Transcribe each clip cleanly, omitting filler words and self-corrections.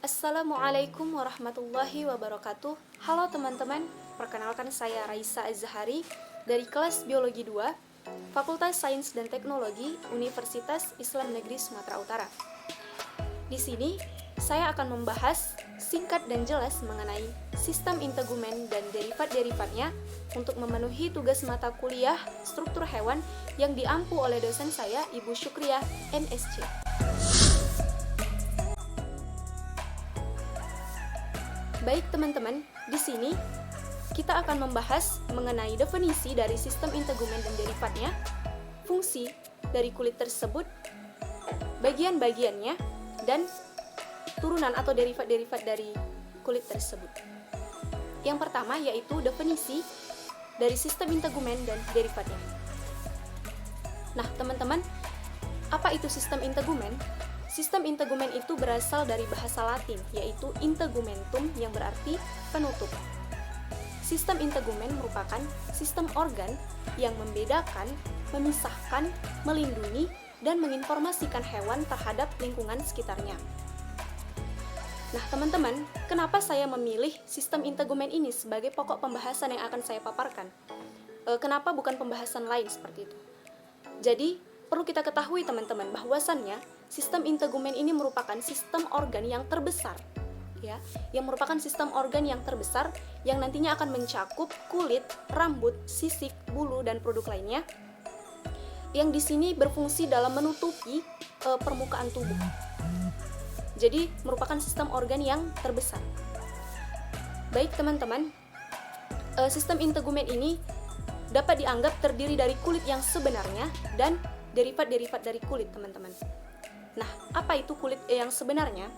Assalamualaikum warahmatullahi wabarakatuh. Halo teman-teman, perkenalkan saya Raisa Azhari dari kelas Biologi 2, Fakultas Sains dan Teknologi Universitas Islam Negeri Sumatera Utara. Di sini, saya akan membahas singkat dan jelas mengenai sistem integumen dan derivat-derivatnya untuk memenuhi tugas mata kuliah struktur hewan yang diampu oleh dosen saya, Ibu Syukriyah, MSc. Baik teman-teman, di sini kita akan membahas mengenai definisi dari sistem integumen dan derivatnya, fungsi dari kulit tersebut, bagian-bagiannya, dan turunan atau derivat-derivat dari kulit tersebut. Yang pertama yaitu definisi dari sistem integumen dan derivatnya. Nah teman-teman, apa itu sistem integumen? Sistem integumen itu berasal dari bahasa Latin, yaitu integumentum yang berarti penutup. Sistem integumen merupakan sistem organ yang membedakan, memisahkan, melindungi, dan menginformasikan hewan terhadap lingkungan sekitarnya. Nah teman-teman, kenapa saya memilih sistem integumen ini sebagai pokok pembahasan yang akan saya paparkan? Kenapa bukan pembahasan lain seperti itu? Jadi, perlu kita ketahui teman-teman bahwasannya sistem integumen ini merupakan sistem organ yang terbesar, ya, yang merupakan sistem organ yang terbesar yang nantinya akan mencakup kulit, rambut, sisik, bulu, dan produk lainnya yang di sini berfungsi dalam menutupi permukaan tubuh. Jadi merupakan sistem organ yang terbesar. Baik teman-teman, sistem integumen ini dapat dianggap terdiri dari kulit yang sebenarnya dan derivat-derivat dari kulit teman-teman. Nah, apa itu kulit yang sebenarnya?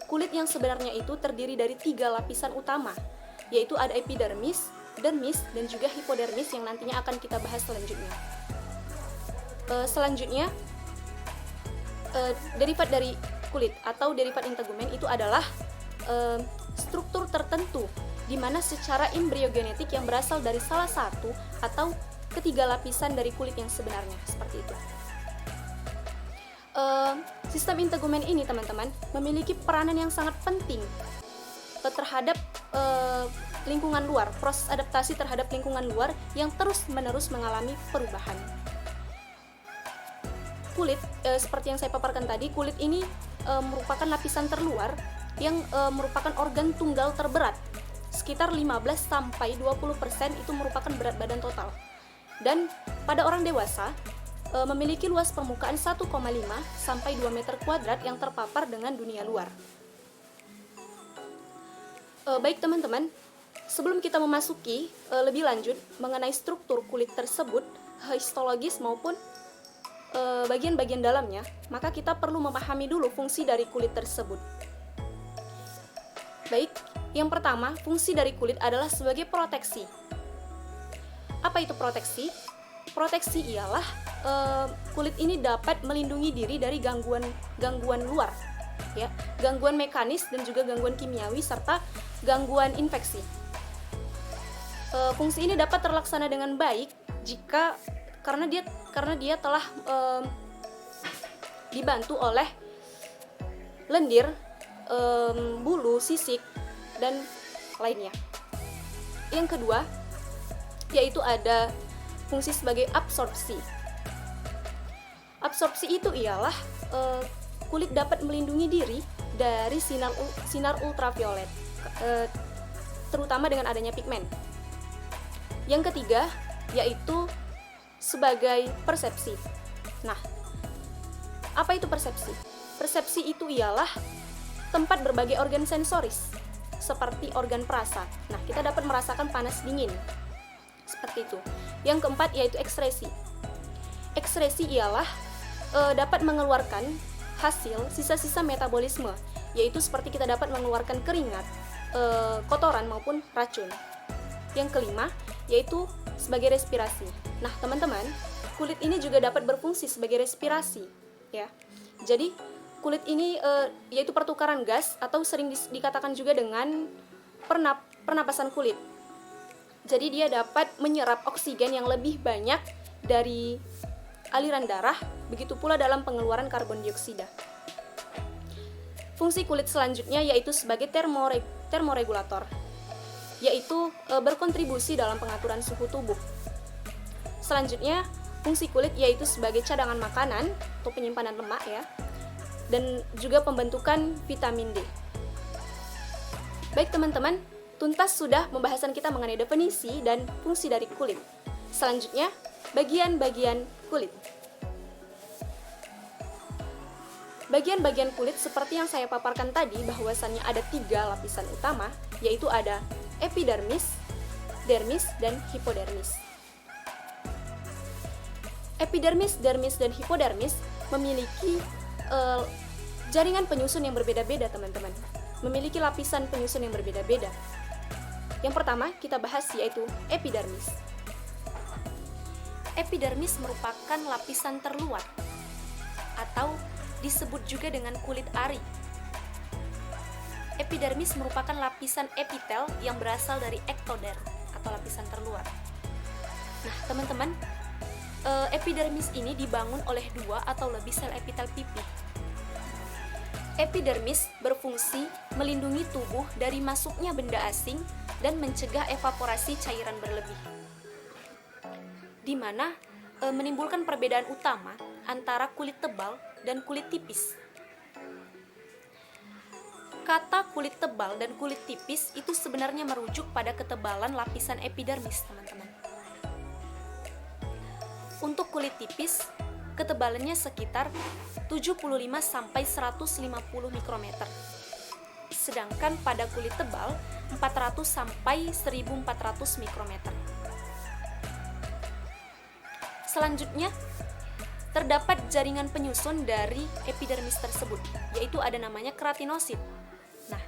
Kulit yang sebenarnya itu terdiri dari 3 lapisan utama, yaitu ada epidermis, dermis, dan juga hipodermis yang nantinya akan kita bahas selanjutnya. Selanjutnya, derivat dari kulit atau derivat integumen itu adalah struktur tertentu di mana secara embriogenetik yang berasal dari salah satu atau ketiga lapisan dari kulit yang sebenarnya, seperti itu. Sistem integumen ini teman-teman memiliki peranan yang sangat penting terhadap lingkungan luar, proses adaptasi terhadap lingkungan luar yang terus-menerus mengalami perubahan. Kulit, seperti yang saya paparkan tadi, kulit ini merupakan lapisan terluar yang merupakan organ tunggal terberat. Sekitar 15-20% itu merupakan berat badan total. Dan pada orang dewasa, memiliki luas permukaan 1,5 sampai 2 meter kuadrat yang terpapar dengan dunia luar. Baik teman-teman, sebelum kita memasuki lebih lanjut mengenai struktur kulit tersebut, histologis maupun bagian-bagian dalamnya, maka kita perlu memahami dulu fungsi dari kulit tersebut. Baik, yang pertama, fungsi dari kulit adalah sebagai proteksi. Apa itu proteksi? Proteksi ialah kulit ini dapat melindungi diri dari gangguan luar, ya, gangguan mekanis dan juga gangguan kimiawi serta gangguan infeksi. Fungsi ini dapat terlaksana dengan baik karena dia telah dibantu oleh lendir, bulu, sisik, dan lainnya. Yang kedua, yaitu ada fungsi sebagai absorpsi. Absorpsi itu ialah kulit dapat melindungi diri dari sinar ultraviolet, terutama dengan adanya pigmen. Yang ketiga, yaitu sebagai persepsi. Nah, apa itu persepsi? Persepsi itu ialah tempat berbagai organ sensoris, seperti organ perasa. Nah, kita dapat merasakan panas dingin, seperti itu. Yang keempat yaitu ekskresi. Ekskresi ialah dapat mengeluarkan hasil sisa-sisa metabolisme, yaitu seperti kita dapat mengeluarkan keringat, kotoran maupun racun. Yang kelima yaitu sebagai respirasi. Nah teman-teman, kulit ini juga dapat berfungsi sebagai respirasi, ya. Jadi kulit ini yaitu pertukaran gas atau sering dikatakan juga dengan pernapasan kulit. Jadi dia dapat menyerap oksigen yang lebih banyak dari aliran darah, begitu pula dalam pengeluaran karbon dioksida. Fungsi kulit selanjutnya yaitu sebagai termoregulator, yaitu berkontribusi dalam pengaturan suhu tubuh. Selanjutnya, fungsi kulit yaitu sebagai cadangan makanan atau penyimpanan lemak ya, dan juga pembentukan vitamin D. Baik teman-teman, tuntas sudah pembahasan kita mengenai definisi dan fungsi dari kulit. Selanjutnya, bagian-bagian kulit. Bagian-bagian kulit seperti yang saya paparkan tadi bahwasannya ada 3 lapisan utama, yaitu ada epidermis, dermis, dan hipodermis. Epidermis, dermis, dan hipodermis memiliki jaringan penyusun yang berbeda-beda, teman-teman. Memiliki lapisan penyusun yang berbeda-beda. Yang pertama kita bahas yaitu epidermis. Epidermis merupakan lapisan terluar atau disebut juga dengan kulit ari. Epidermis merupakan lapisan epitel yang berasal dari ektoderm atau lapisan terluar. Nah, teman-teman, epidermis ini dibangun oleh 2 atau lebih sel epitel pipih. Epidermis berfungsi melindungi tubuh dari masuknya benda asing dan mencegah evaporasi cairan berlebih, di mana menimbulkan perbedaan utama antara kulit tebal dan kulit tipis. Kata kulit tebal dan kulit tipis itu sebenarnya merujuk pada ketebalan lapisan epidermis, teman-teman. Untuk kulit tipis, ketebalannya sekitar 75 sampai 150 mikrometer. Sedangkan pada kulit tebal 400 sampai 1400 mikrometer. Selanjutnya, terdapat jaringan penyusun dari epidermis tersebut, yaitu ada namanya keratinosit. Nah,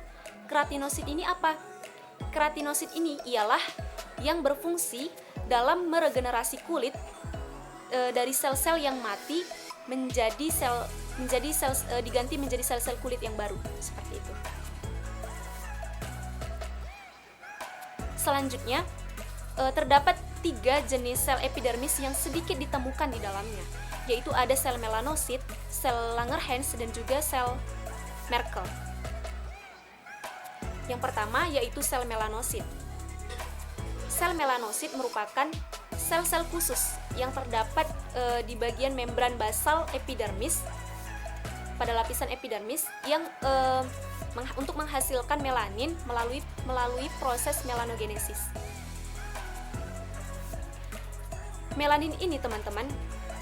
keratinosit ini apa? Keratinosit ini ialah yang berfungsi dalam meregenerasi kulit dari sel-sel yang mati diganti menjadi sel-sel kulit yang baru, seperti itu. Selanjutnya, terdapat 3 jenis sel epidermis yang sedikit ditemukan di dalamnya, yaitu ada sel melanosit, sel Langerhans, dan juga sel Merkel. Yang pertama yaitu sel melanosit. Sel melanosit merupakan sel-sel khusus yang terdapat di bagian membran basal epidermis, pada lapisan epidermis yang untuk menghasilkan melanin melalui proses melanogenesis. Melanin ini, teman-teman,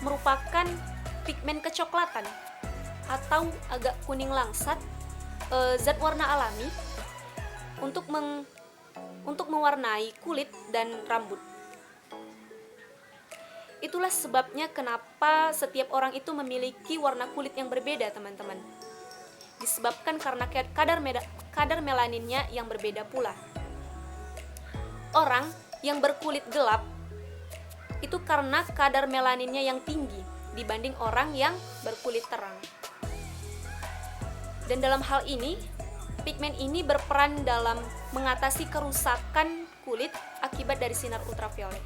merupakan pigmen kecoklatan atau agak kuning langsat, zat warna alami untuk mewarnai kulit dan rambut. Itulah sebabnya kenapa setiap orang itu memiliki warna kulit yang berbeda, teman-teman. Disebabkan karena kadar melaninnya yang berbeda pula. Orang yang berkulit gelap itu karena kadar melaninnya yang tinggi dibanding orang yang berkulit terang. Dan dalam hal ini, pigmen ini berperan dalam mengatasi kerusakan kulit akibat dari sinar ultraviolet.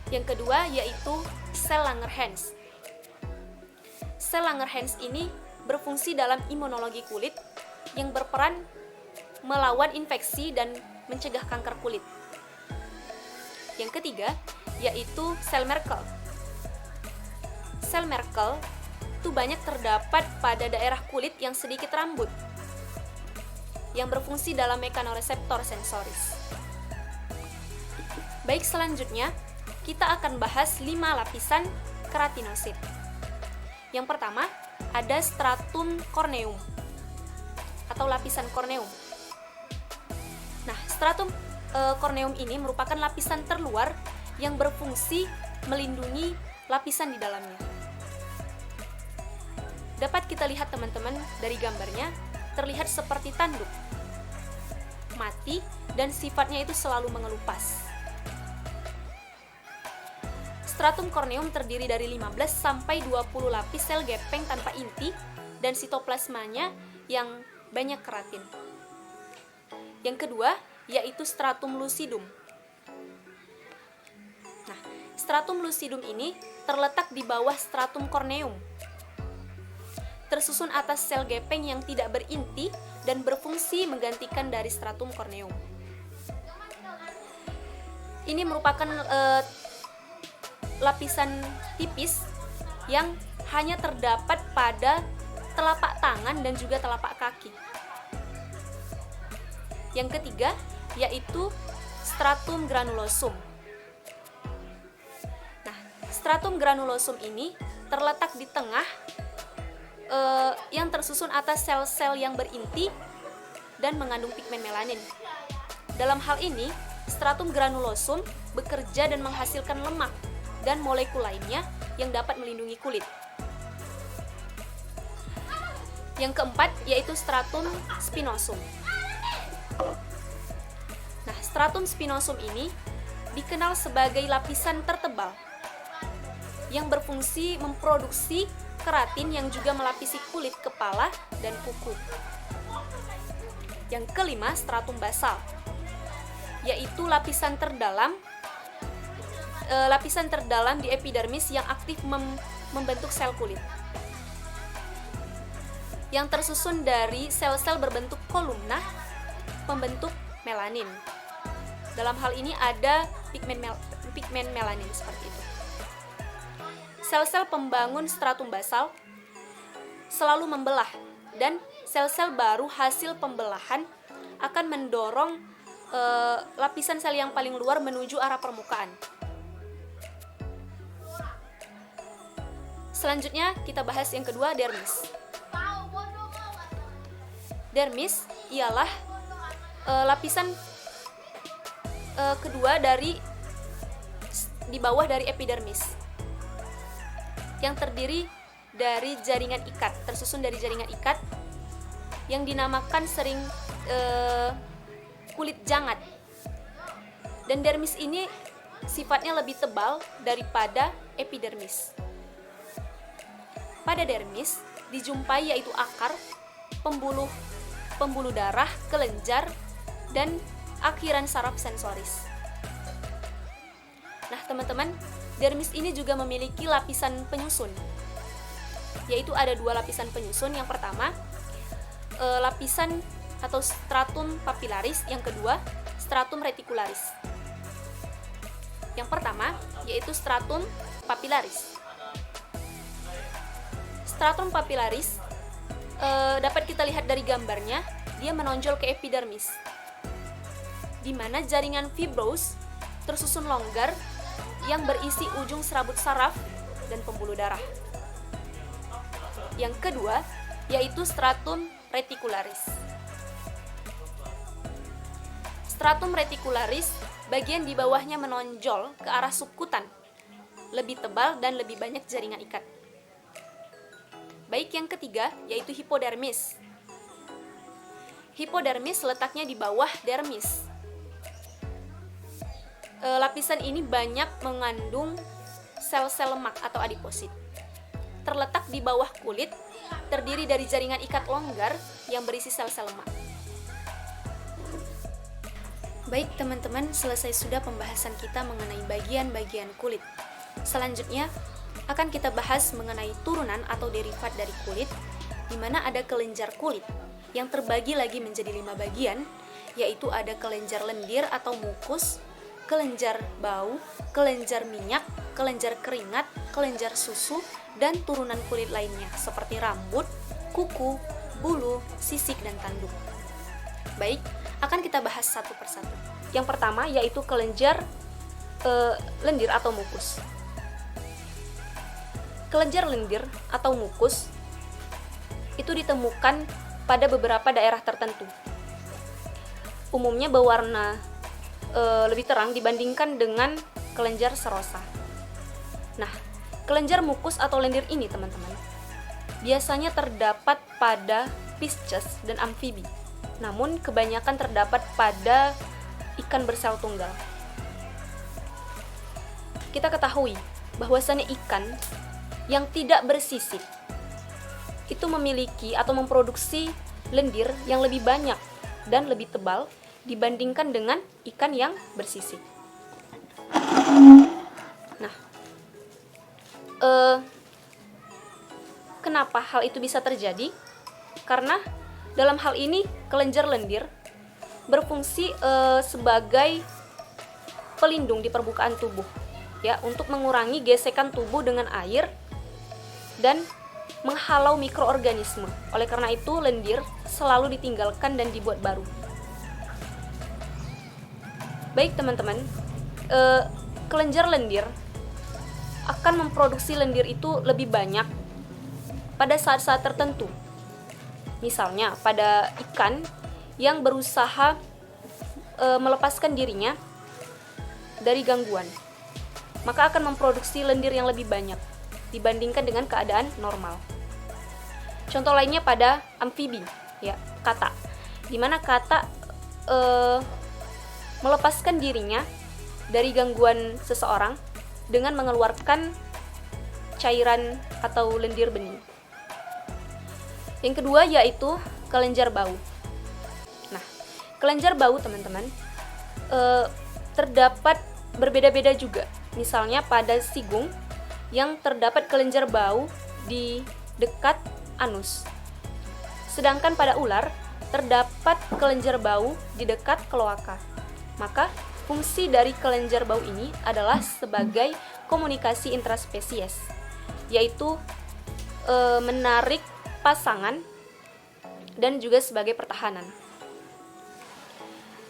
Yang kedua yaitu sel Langerhans. Sel Langerhans ini berfungsi dalam imunologi kulit yang berperan melawan infeksi dan mencegah kanker kulit. Yang ketiga yaitu sel Merkel. Sel Merkel itu banyak terdapat pada daerah kulit yang sedikit rambut, yang berfungsi dalam mekanoreseptor sensoris. Baik, selanjutnya kita akan bahas 5 lapisan keratinosit. Yang pertama ada stratum corneum atau lapisan korneum. Nah, stratum korneum ini merupakan lapisan terluar yang berfungsi melindungi lapisan di dalamnya. Dapat kita lihat, teman-teman, dari gambarnya terlihat seperti tanduk mati dan sifatnya itu selalu mengelupas. Stratum corneum terdiri dari 15 sampai 20 lapis sel gepeng tanpa inti dan sitoplasmanya yang banyak keratin. Yang kedua yaitu stratum lucidum. Nah, stratum lucidum ini terletak di bawah stratum corneum. tersusun atas sel gepeng yang tidak berinti dan berfungsi menggantikan dari stratum corneum. Ini merupakan lapisan tipis yang hanya terdapat pada telapak tangan dan juga telapak kaki. Yang ketiga yaitu stratum granulosum. Nah, stratum granulosum ini terletak di tengah yang tersusun atas sel-sel yang berinti dan mengandung pigmen melanin. Dalam hal ini, stratum granulosum bekerja dan menghasilkan lemak dan molekul lainnya yang dapat melindungi kulit. Yang keempat yaitu stratum spinosum. Nah, stratum spinosum ini dikenal sebagai lapisan tertebal yang berfungsi memproduksi keratin yang juga melapisi kulit kepala dan kuku. Yang kelima, stratum basal, yaitu lapisan terdalam di epidermis yang aktif membentuk sel kulit, yang tersusun dari sel-sel berbentuk kolumna pembentuk melanin. Dalam hal ini ada pigmen melanin seperti itu. Sel-sel pembangun stratum basal selalu membelah, dan sel-sel baru hasil pembelahan akan mendorong lapisan sel yang paling luar menuju arah permukaan. Selanjutnya kita bahas yang kedua, dermis. Dermis ialah lapisan kedua di bawah dari epidermis, yang terdiri dari jaringan ikat, tersusun dari jaringan ikat yang dinamakan sering kulit jangat. Dan dermis ini sifatnya lebih tebal daripada epidermis. Pada dermis dijumpai yaitu akar, pembuluh darah, kelenjar, dan akhiran saraf sensoris. Nah, teman-teman, dermis ini juga memiliki lapisan penyusun, yaitu ada dua lapisan penyusun. Yang pertama, lapisan atau stratum papillaris, yang kedua, stratum reticularis. Yang pertama, yaitu stratum papillaris. Stratum papillaris dapat kita lihat dari gambarnya, dia menonjol ke epidermis, di mana jaringan fibros tersusun longgar yang berisi ujung serabut saraf dan pembuluh darah. Yang kedua yaitu stratum reticularis. Stratum reticularis bagian di bawahnya menonjol ke arah subkutan, lebih tebal dan lebih banyak jaringan ikat. Baik, yang ketiga yaitu hipodermis. Hipodermis letaknya di bawah dermis. Lapisan ini banyak mengandung sel-sel lemak atau adiposit. Terletak di bawah kulit, terdiri dari jaringan ikat longgar yang berisi sel-sel lemak. Baik teman-teman, selesai sudah pembahasan kita mengenai bagian-bagian kulit. Selanjutnya akan kita bahas mengenai turunan atau derivat dari kulit, di mana ada kelenjar kulit yang terbagi lagi menjadi 5 bagian, yaitu ada kelenjar lendir atau mukus, kelenjar bau, kelenjar minyak, kelenjar keringat, kelenjar susu, dan turunan kulit lainnya seperti rambut, kuku, bulu, sisik, dan tanduk. Baik, akan kita bahas satu persatu. Yang pertama yaitu kelenjar lendir atau mukus. Kelenjar lendir atau mukus itu ditemukan pada beberapa daerah tertentu. Umumnya berwarna lebih terang dibandingkan dengan kelenjar serosa. Nah, kelenjar mukus atau lendir ini, teman-teman, biasanya terdapat pada Pisces dan amfibi. Namun kebanyakan terdapat pada ikan bersel tunggal. Kita ketahui bahwasannya ikan yang tidak bersisik itu memiliki atau memproduksi lendir yang lebih banyak dan lebih tebal dibandingkan dengan ikan yang bersisik. Nah, kenapa hal itu bisa terjadi? Karena dalam hal ini kelenjar lendir berfungsi sebagai pelindung di permukaan tubuh, ya, untuk mengurangi gesekan tubuh dengan air dan menghalau mikroorganisme. Oleh karena itu, lendir selalu ditinggalkan dan dibuat baru. Baik teman-teman, kelenjar lendir akan memproduksi lendir itu lebih banyak pada saat-saat tertentu. Misalnya pada ikan yang berusaha melepaskan dirinya dari gangguan, maka akan memproduksi lendir yang lebih banyak dibandingkan dengan keadaan normal. Contoh lainnya pada amfibi, ya, kata, di mana kata melepaskan dirinya dari gangguan seseorang dengan mengeluarkan cairan atau lendir bening. Yang kedua yaitu kelenjar bau. Nah, kelenjar bau teman-teman terdapat berbeda-beda juga. Misalnya pada sigung yang terdapat kelenjar bau di dekat anus. Sedangkan pada ular terdapat kelenjar bau di dekat kloaka. Maka fungsi dari kelenjar bau ini adalah sebagai komunikasi intraspesies, yaitu menarik pasangan dan juga sebagai pertahanan.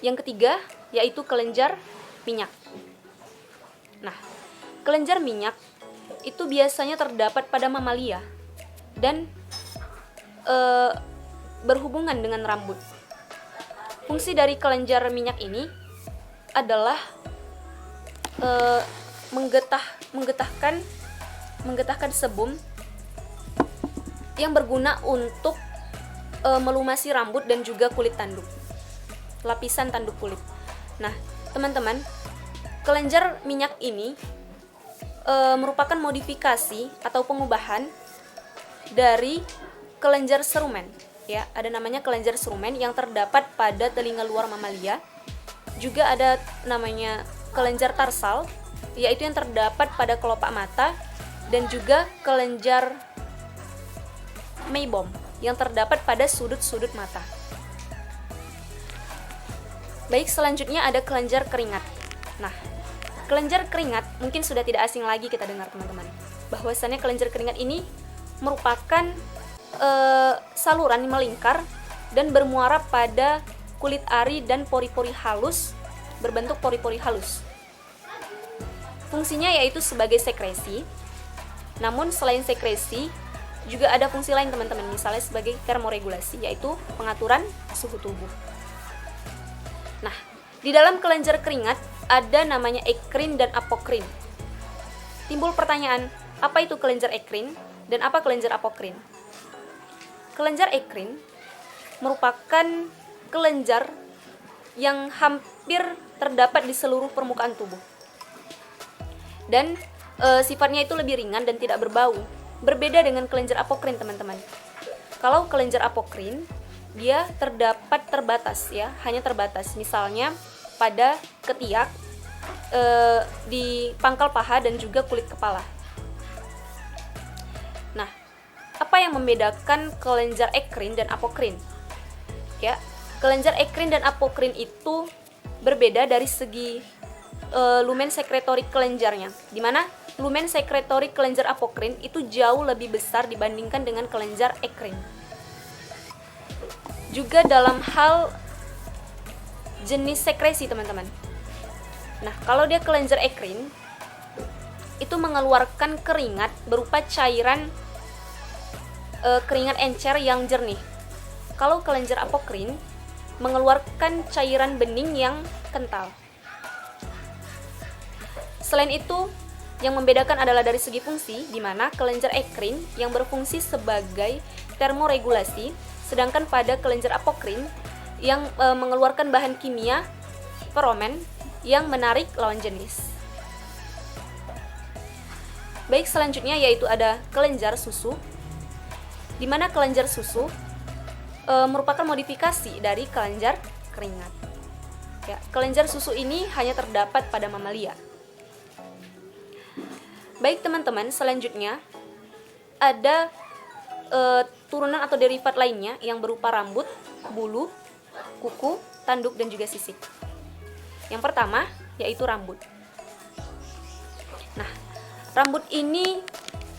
Yang ketiga yaitu kelenjar minyak. Nah, kelenjar minyak itu biasanya terdapat pada mamalia dan berhubungan dengan rambut. Fungsi dari kelenjar minyak ini adalah menggetahkan sebum yang berguna untuk melumasi rambut dan juga kulit tanduk, lapisan tanduk kulit. Nah, teman-teman, kelenjar minyak ini merupakan modifikasi atau pengubahan dari kelenjar serumen. Ya, ada namanya kelenjar serumen yang terdapat pada telinga luar mamalia. Juga ada namanya kelenjar tarsal, yaitu yang terdapat pada kelopak mata, dan juga kelenjar meibom yang terdapat pada sudut-sudut mata. Baik, selanjutnya ada kelenjar keringat. Nah, kelenjar keringat mungkin sudah tidak asing lagi kita dengar teman-teman. Bahwasannya kelenjar keringat ini merupakan saluran melingkar dan bermuara pada kulit ari dan pori-pori halus berbentuk pori-pori halus. Fungsinya yaitu sebagai sekresi. Namun selain sekresi juga ada fungsi lain teman-teman, misalnya sebagai termoregulasi, yaitu pengaturan suhu tubuh. Nah, di dalam kelenjar keringat ada namanya ekrin dan apokrin. Timbul pertanyaan, apa itu kelenjar ekrin dan apa kelenjar apokrin? Kelenjar ekrin merupakan kelenjar yang hampir terdapat di seluruh permukaan tubuh. Dan sifatnya itu lebih ringan dan tidak berbau. Berbeda dengan kelenjar apokrin, teman-teman. Kalau kelenjar apokrin, dia terdapat terbatas, ya, hanya terbatas. Misalnya pada ketiak, di pangkal paha dan juga kulit kepala. Nah, apa yang membedakan kelenjar ekrin dan apokrin? Ya, kelenjar ekrin dan apokrin itu berbeda dari segi lumen sekretorik kelenjarnya, di mana lumen sekretorik kelenjar apokrin itu jauh lebih besar dibandingkan dengan kelenjar ekrin. Juga dalam hal jenis sekresi, teman-teman. Nah, kalau dia kelenjar ekrin itu mengeluarkan keringat berupa cairan keringat encer yang jernih. Kalau kelenjar apokrin mengeluarkan cairan bening yang kental. Selain itu, yang membedakan adalah dari segi fungsi, di mana kelenjar ekrin yang berfungsi sebagai termoregulasi, sedangkan pada kelenjar apokrin yang mengeluarkan bahan kimia feromen yang menarik lawan jenis. Baik, selanjutnya yaitu ada kelenjar susu, di mana kelenjar susu merupakan modifikasi dari kelenjar keringat. Ya, kelenjar susu ini hanya terdapat pada mamalia. Baik teman-teman, selanjutnya ada turunan atau derivat lainnya yang berupa rambut, bulu, kuku, tanduk, dan juga sisik. Yang pertama yaitu rambut. Nah, rambut ini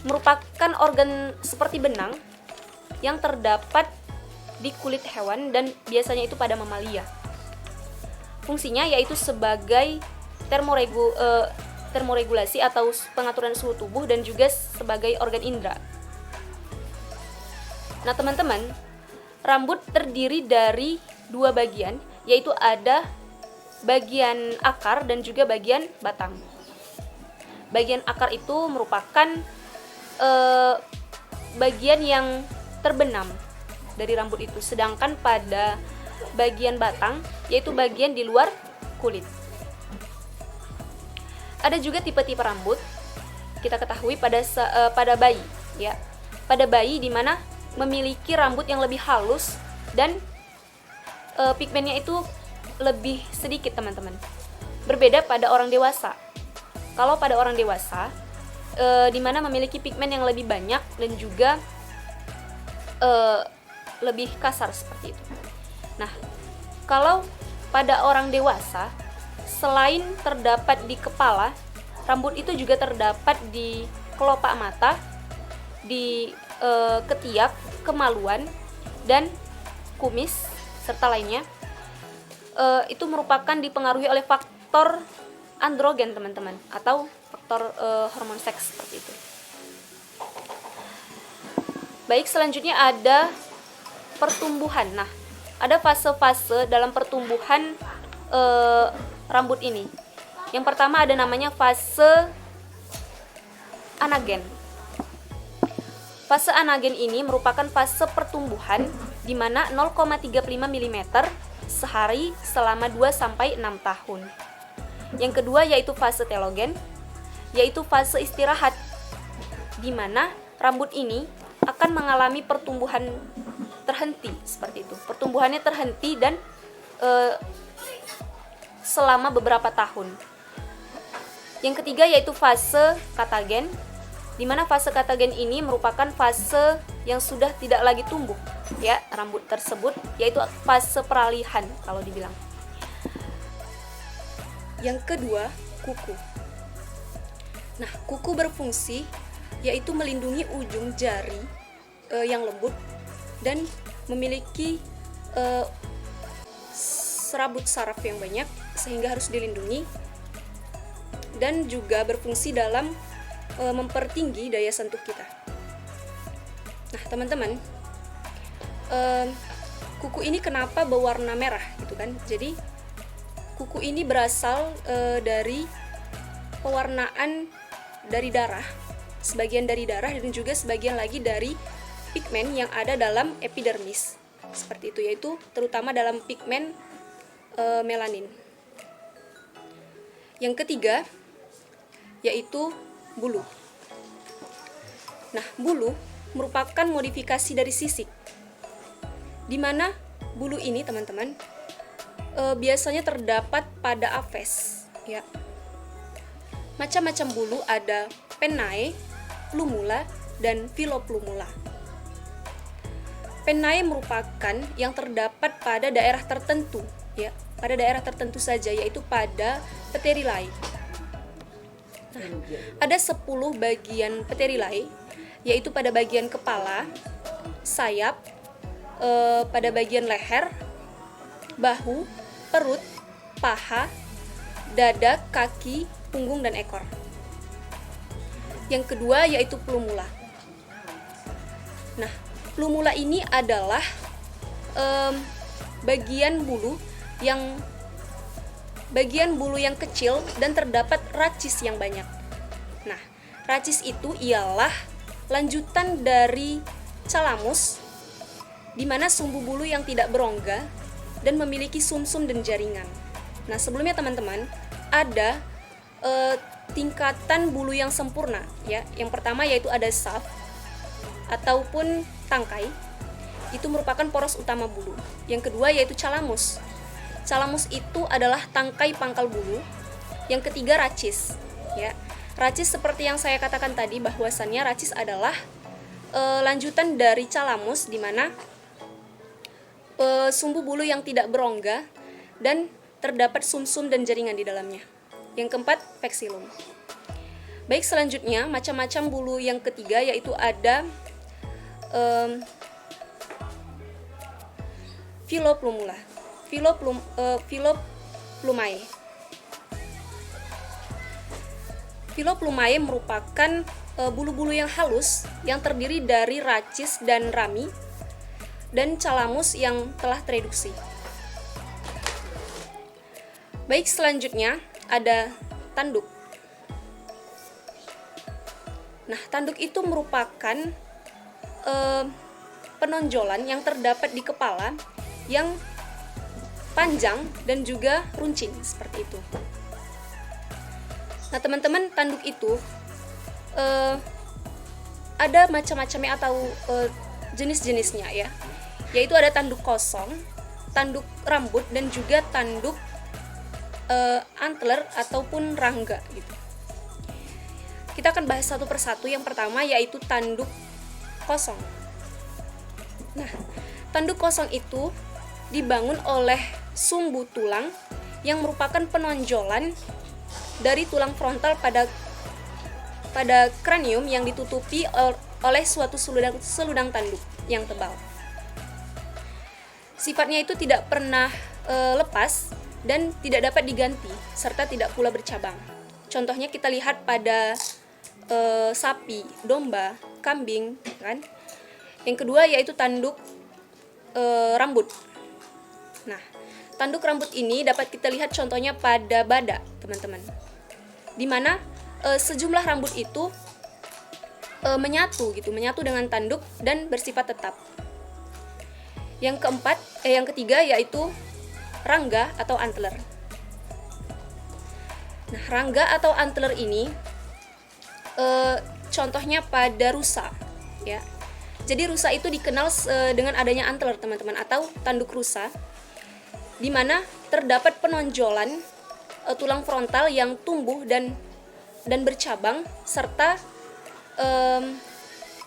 merupakan organ seperti benang yang terdapat di kulit hewan dan biasanya itu pada mamalia. Fungsinya yaitu sebagai termoregulasi atau pengaturan suhu tubuh dan juga sebagai organ indera. Nah, teman-teman, rambut terdiri dari dua bagian, yaitu ada bagian akar dan juga bagian batang. Bagian akar itu merupakan bagian yang terbenam dari rambut itu, sedangkan pada bagian batang yaitu bagian di luar kulit. Ada juga tipe-tipe rambut kita ketahui pada bayi, ya. Pada bayi di mana memiliki rambut yang lebih halus dan pigmennya itu lebih sedikit, teman-teman. Berbeda pada orang dewasa. Kalau pada orang dewasa di mana memiliki pigmen yang lebih banyak dan juga lebih kasar seperti itu. Nah, kalau pada orang dewasa, selain terdapat di kepala, rambut itu juga terdapat di kelopak mata, di ketiak, kemaluan, dan kumis, serta lainnya. Itu merupakan dipengaruhi oleh faktor androgen, teman-teman, atau faktor hormon seks seperti itu. Baik, selanjutnya ada pertumbuhan. Nah, ada fase-fase dalam pertumbuhan rambut ini. Yang pertama ada namanya fase anagen. Fase anagen ini merupakan fase pertumbuhan di mana 0,35 mm sehari selama 2-6 tahun. Yang kedua yaitu fase telogen, yaitu fase istirahat, di mana rambut ini akan mengalami pertumbuhan terhenti seperti itu. Pertumbuhannya terhenti dan selama beberapa tahun. Yang ketiga yaitu fase katagen, di mana fase katagen ini merupakan fase yang sudah tidak lagi tumbuh, ya, rambut tersebut, yaitu fase peralihan kalau dibilang. Yang kedua, kuku. Nah, kuku berfungsi yaitu melindungi ujung jari yang lembut dan memiliki serabut saraf yang banyak sehingga harus dilindungi, dan juga berfungsi dalam mempertinggi daya sentuh kita. Nah, teman-teman, kuku ini kenapa berwarna merah gitu kan? Jadi kuku ini berasal dari pewarnaan dari darah, sebagian dari darah dan juga sebagian lagi dari pigmen yang ada dalam epidermis. Seperti itu, yaitu terutama dalam pigmen melanin. Yang ketiga yaitu bulu. Nah, bulu merupakan modifikasi dari sisik, di mana bulu ini, teman-teman, biasanya terdapat pada apes, ya. Macam-macam bulu ada pennae, plumula, dan filoplumula. Pennae merupakan yang terdapat pada daerah tertentu, ya, pada daerah tertentu saja, yaitu pada Pteridulae. Nah, ada 10 bagian Pteridulae, yaitu pada bagian kepala, sayap, pada bagian leher, bahu, perut, paha, dada, kaki, punggung, dan ekor. Yang kedua yaitu plumula. Nah, plumula ini adalah bagian bulu yang kecil dan terdapat racis yang banyak. Nah, racis itu ialah lanjutan dari calamus, di mana sumbu bulu yang tidak berongga dan memiliki sumsum dan jaringan. Nah, sebelumnya teman-teman ada tingkatan bulu yang sempurna, ya. Yang pertama yaitu ada shaft ataupun tangkai. Itu merupakan poros utama bulu. Yang kedua yaitu calamus. Calamus itu adalah tangkai pangkal bulu. Yang ketiga racis, ya. Racis seperti yang saya katakan tadi, bahwasannya racis adalah lanjutan dari calamus, di mana sumbu bulu yang tidak berongga dan terdapat sumsum dan jaringan di dalamnya. Yang keempat, vexillum. Baik, selanjutnya macam-macam bulu yang ketiga yaitu ada Philoplumula, Philoplumae. Philoplumae merupakan bulu-bulu yang halus yang terdiri dari racis dan rami dan calamus yang telah tereduksi. Baik, selanjutnya ada tanduk. Nah, tanduk itu merupakan penonjolan yang terdapat di kepala yang panjang dan juga runcing seperti itu. Nah, teman-teman, tanduk itu ada macam-macamnya atau jenis-jenisnya ya. Yaitu ada tanduk kosong, tanduk rambut dan juga tanduk antler ataupun rangga gitu. Kita akan bahas satu persatu. Yang pertama yaitu tanduk kosong. Nah, tanduk kosong itu dibangun oleh sumbu tulang yang merupakan penonjolan dari tulang frontal pada kranium yang ditutupi oleh suatu seludang tanduk yang tebal. Sifatnya itu tidak pernah lepas dan tidak dapat diganti serta tidak pula bercabang. Contohnya kita lihat pada sapi, domba, kambing, kan? Yang kedua yaitu tanduk rambut. Nah, tanduk rambut ini dapat kita lihat contohnya pada badak, teman-teman. Di mana sejumlah rambut itu menyatu dengan tanduk dan bersifat tetap. Yang ketiga yaitu rangga atau antler. Nah, rangga atau antler ini contohnya pada rusa, ya. Jadi rusa itu dikenal dengan adanya antler, teman-teman, atau tanduk rusa, di mana terdapat penonjolan tulang frontal yang tumbuh dan bercabang serta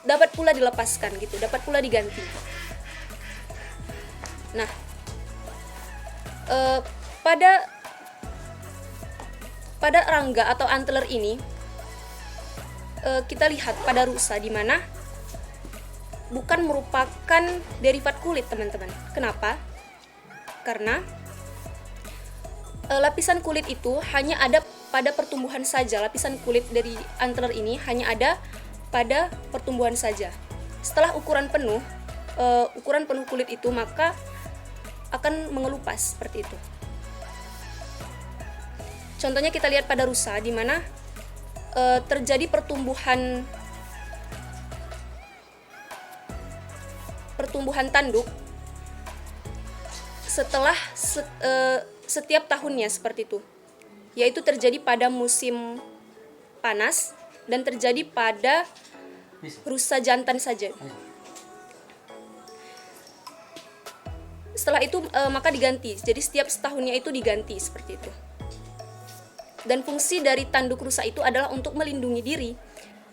dapat pula dilepaskan gitu, dapat pula diganti. Nah, pada rangga atau antler ini kita lihat pada rusa di mana bukan merupakan derivat kulit, teman-teman. Kenapa? Karena lapisan kulit itu hanya ada pada pertumbuhan saja. Lapisan kulit dari antler ini hanya ada pada pertumbuhan saja. Setelah ukuran penuh kulit itu maka akan mengelupas seperti itu. Contohnya kita lihat pada rusa di mana terjadi pertumbuhan tanduk setelah setiap tahunnya seperti itu, yaitu terjadi pada musim panas dan terjadi pada rusa jantan saja. Setelah itu maka diganti, jadi setiap setahunnya itu diganti seperti itu. Dan fungsi dari tanduk rusa itu adalah untuk melindungi diri.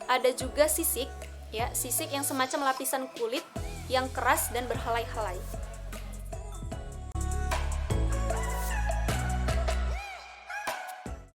Ada juga sisik, ya, sisik yang semacam lapisan kulit yang keras dan berhelai-helai.